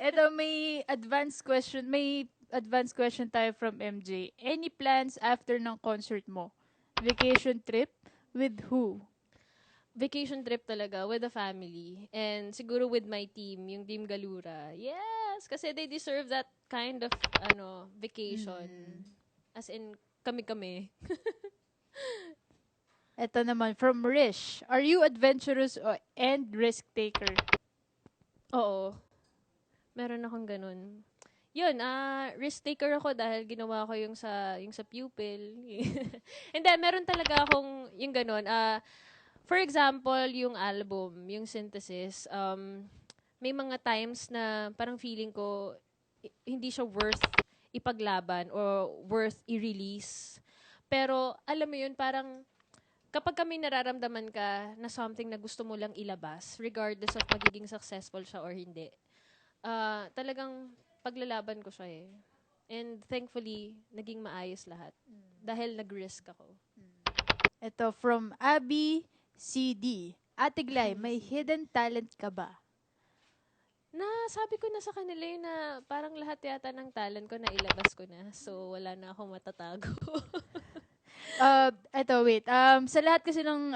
Ito may advanced question tayo from MJ. Any plans after ng concert mo? Vacation trip? With who? Vacation trip talaga with the family. And siguro with my team, yung Team Galura. Yes! Kasi they deserve that kind of vacation. As in, kami-kami. Ito naman from Rish. Are you adventurous and risk taker? Oo. Meron akong ganun. Yun, risk taker ako dahil ginawa ko yung sa pupil. Hindi, meron talaga akong yung ganun. For example, yung album, yung synthesis, may mga times na parang feeling ko hindi siya worth ipaglaban or worth i-release. Pero alam mo yun, parang kapag kami nararamdaman ka na something na gusto mo lang ilabas, regardless of magiging successful siya or hindi, talagang paglalaban ko siya eh. And thankfully, naging maayos lahat. Dahil nag-risk ako. Ito from Abby CD. Ate Glay, may hidden talent ka ba? Sabi ko na sa kanila yun na parang lahat yata ng talent ko na ilabas ko na. So, wala na akong matatago. Eto, wait. Sa lahat kasi ng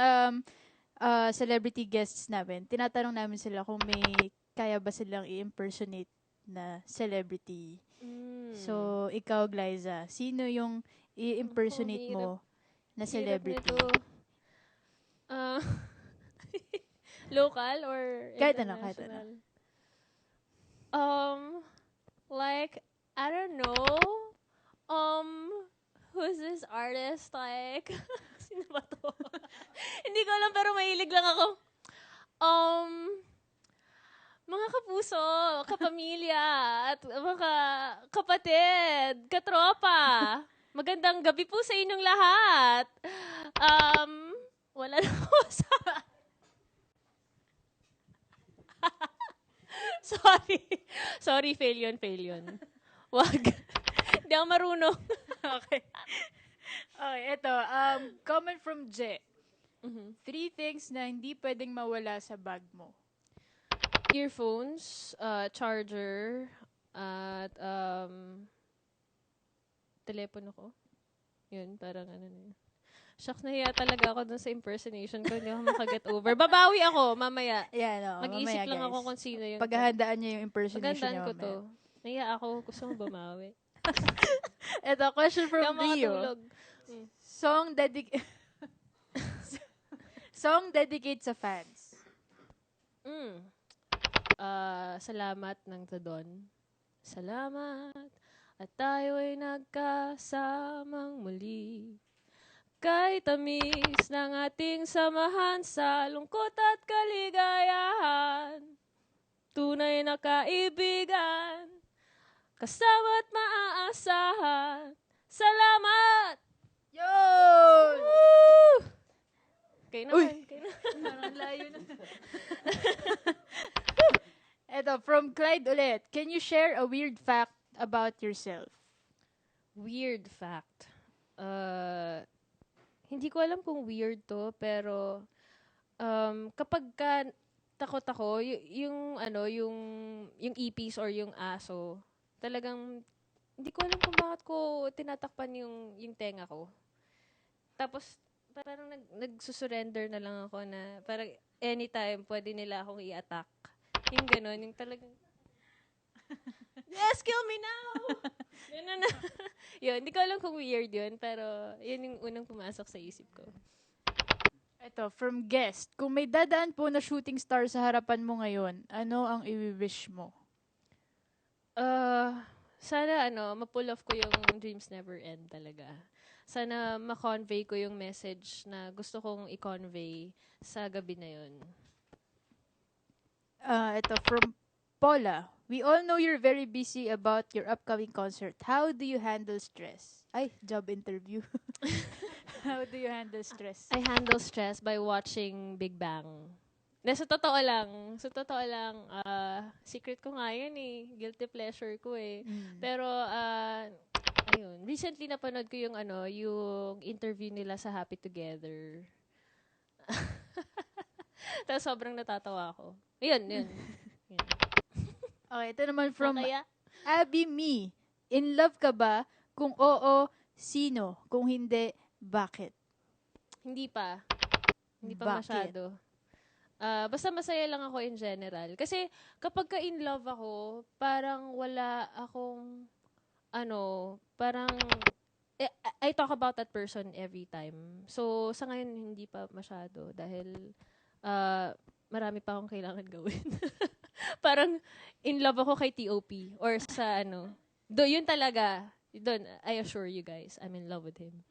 celebrity guests namin, tinatanong namin sila kung may kaya ba silang i-impersonate na celebrity. So, ikaw, Glyza, sino yung Naku, i-impersonate hirap. mo na Hirap celebrity? nito. Ah, local or Kahit ano, kahit ano. international? Um, like, I don't know. Um, who's this artist? Like, sino ba to? Hindi ko alam pero mahilig lang ako. Um, mga kapuso, kapamilya, at mga kapatid, katropa. Magandang gabi po sa inyong lahat. Wala na ako sa... Sorry. Sorry, fail yun, fail yun. Wag. Hindi ako marunong. Okay. Okay, ito. Comment from Je. Three things na hindi pwedeng mawala sa bag mo. Earphones, charger, at telepono ko. Yun, parang ano na yun. Shucks, nahiya talaga ako dun sa impersonation ko. Hindi ako makaget over. Babawi ako, mamaya. Yan, Mag-iisip mamaya, lang guys. ako kung sino yung... Paghahandaan niya yung impersonation Pagandaan niya ko mamaya. to. Nahiya ako. Gusto mo bumawi. Ito, question Hindi ako from Rio. makatulog. Song dedic- Song dedicate sa fans. Salamat ng Tadon. Salamat at tayo'y nagkasamang muli. Kay tamis ng ating samahan sa lungkot at kaligayahan. Tunay na kaibigan, kasama at maaasahan. Salamat! Yun! Woo! Kayo Uy! naman, kayo naman. Parang layo na. Ito, from Clyde ulit. Can you share a weird fact about yourself? Weird fact. Hindi ko alam kung weird to, pero kapag ka takot ako, yung ipis or yung aso, talagang hindi ko alam kung bakit ko tinatakpan yung tenga ko. Tapos parang nagsusurrender na lang ako na parang anytime pwede nila akong i-attack. Yung gano'n, yung talagang yes, kill me now! Ganun na. Yun, hindi ko alam kung weird yun, pero yun yung unang pumasok sa isip ko. Ito, from guest. Kung may dadaan po na shooting star sa harapan mo ngayon, ano ang i-wish mo? Sana ma-pull off ko yung dreams never end talaga. Sana ma-convey ko yung message na gusto kong i-convey sa gabi na yun. Ito, from Paula. We all know you're very busy about your upcoming concert. How do you handle stress? Ay, job interview. How do you handle stress? I handle stress by watching Big Bang. Sa totoo lang, secret ko nga yun eh. Guilty pleasure ko eh. Pero, ayun, recently napanood ko yung interview nila sa Happy Together. Tapos sobrang natatawa ako. Yun. Okay, ito naman from Kaya, Abby Me. In love ka ba? Kung oo, sino? Kung hindi, bakit? hindi pa. Hindi pa Bakit? masyado. Basta masaya lang ako in general. Kasi kapag ka in love ako, parang wala akong, parang, I talk about that person every time. So, sa ngayon, hindi pa masyado. Dahil, marami pa akong kailangan gawin. Parang, in love ako kay TOP. Or sa, yun talaga. Doon, I assure you guys, I'm in love with him.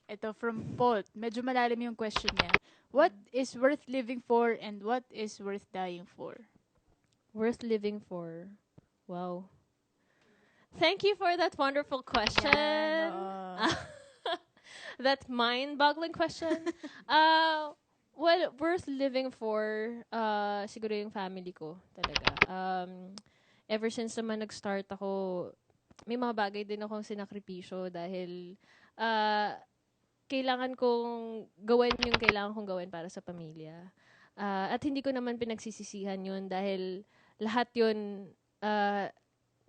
Ito from Paul. Medyo malalim yung question niya. What is worth living for and what is worth dying for? Worth living for. Wow. Thank you for that wonderful question. Yan, oo. That mind-boggling question. Well, worth living for, siguro yung family ko talaga. Ever since naman nag-start ako, may mga bagay din akong sinakripisyo dahil kailangan kong gawin yung kailangan kong gawin para sa pamilya. At hindi ko naman pinagsisisihan yun dahil lahat yun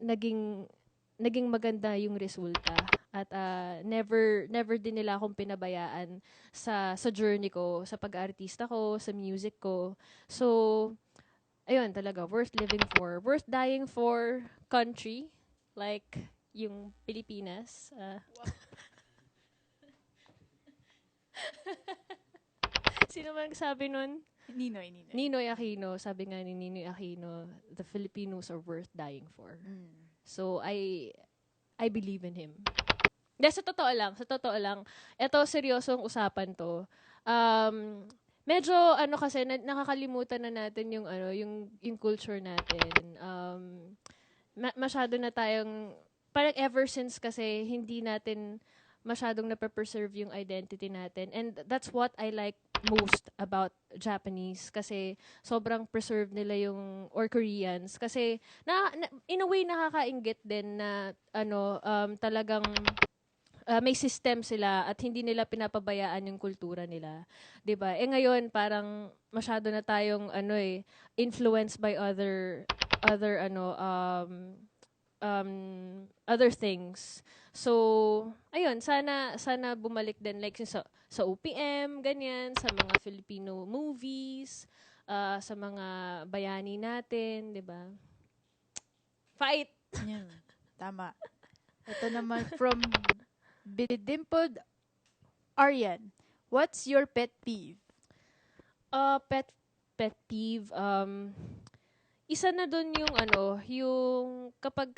naging maganda yung resulta. At never din nila akong pinabayaan sa journey ko, sa pag-artista ko, sa music ko. So, ayun talaga, worth living for. Worth dying for country, like yung Pilipinas. Sino ba nagsabi nun? Ninoy. Ninoy Aquino. Sabi nga ni Ninoy Aquino, the Filipinos are worth dying for. So, I believe in him. Sa totoo lang. Ito, seryosong usapan to. Medyo, kasi, nakakalimutan na natin yung culture natin. Masyado na tayong, parang ever since kasi, hindi natin masyadong nape-preserve yung identity natin. And that's what I like most about Japanese. Kasi sobrang preserve nila or Koreans. Kasi, in a way, nakakainggit din na, talagang, may system sila at hindi nila pinapabayaan yung kultura nila. 'Di ba? Ngayon parang masyado na tayong influenced by other things. So, ayun, sana bumalik din like sa OPM, ganyan, sa mga Filipino movies, sa mga bayani natin, 'di ba? Fight. Yan. Tama. Ito naman from Bidimpled Aryan. What's your pet peeve? Pet peeve, isa na dun yung kapag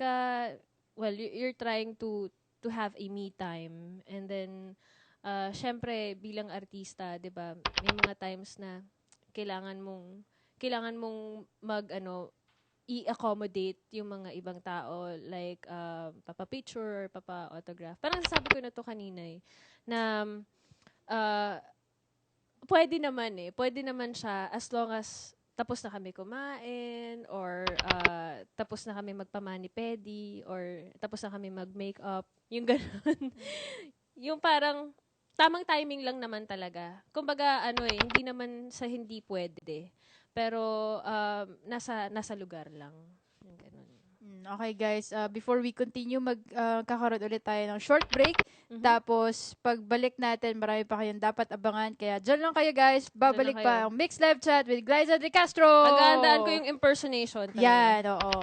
you're trying to have a me time, and then syempre bilang artista, 'di ba, may mga times na kailangan mong i-accommodate yung mga ibang tao, like papa-picture or papa-autograph. Parang sabi ko na to kanina na pwede naman siya as long as tapos na kami kumain, or tapos na kami magpamani-pedi, or tapos na kami mag-makeup, yung gano'n. Yung parang tamang timing lang naman talaga. Kumbaga, hindi naman sa hindi pwede. Pero, nasa lugar lang. Yung ganun. Okay guys, before we continue, magkakaroon ulit tayo ng short break. Tapos, pagbalik natin, marami pa kayong dapat abangan. Kaya dyan lang kayo guys. Babalik Dyan lang kayo. pa ang Mixed Live Chat with Glyza De Castro. Agandaan ko yung impersonation. Talaga. Yan, oo.